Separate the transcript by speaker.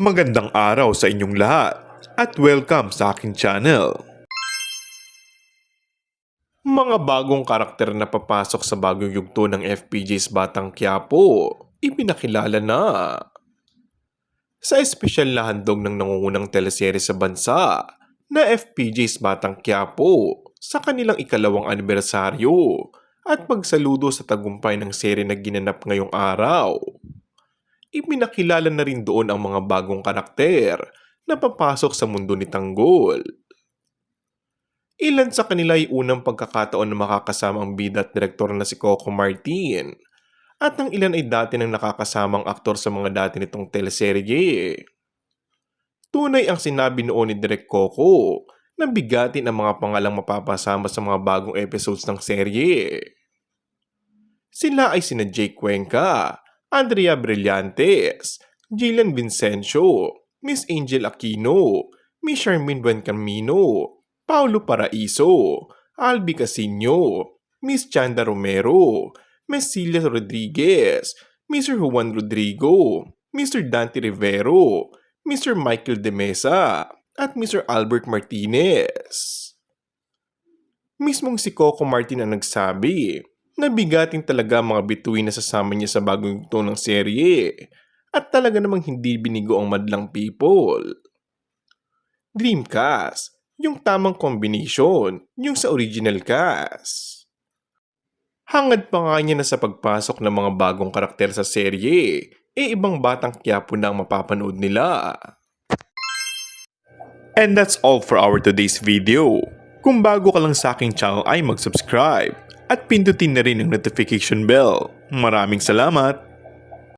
Speaker 1: Magandang araw sa inyong lahat at welcome sa aking channel. Mga bagong karakter na papasok sa bagong yugto ng FPJ's Batang Quiapo, ipinakilala na. Sa espesyal na handog ng nangungunang teleserye sa bansa na FPJ's Batang Quiapo sa kanilang ikalawang anibersaryo at pagsaludo sa tagumpay ng serye na ginanap ngayong araw. Ipinakilala na rin doon ang mga bagong karakter na papasok sa mundo ni Tanggol. Ilan sa kanila ay unang pagkakataon na makakasama ang bida at direktor na si Coco Martin at ang ilan ay dati nang nakakasamang aktor sa mga dati nitong teleserye. Tunay ang sinabi noon ni Direk Coco na bigatin ang mga pangalang mapapasama sa mga bagong episodes ng serye. Sila ay sina Jake Cuenca, Andrea Brillantes, Jillian Vincencio, Miss Angel Aquino, Miss Charmaine Buencamino, Paulo Paraiso, Albi Casino, Miss Chanda Romero, Miss Celia Rodriguez, Mr. Juan Rodrigo, Mr. Dante Rivero, Mr. Michael De Mesa, at Mr. Albert Martinez. Mismong si Coco Martin ang nagsabi na bigating talaga mga bituin na sasama niya sa bagong yugto ng serye at talaga namang hindi binigo ang madlang people. Dreamcast, yung tamang combination, yung sa original cast. Hangad pa nga niya na sa pagpasok ng mga bagong karakter sa serye, ibang Batang Quiapo na ang mapapanood nila. And that's all for our today's video. Kung bago ka lang sa aking channel ay mag-subscribe at pindutin na rin ang notification bell. Maraming salamat!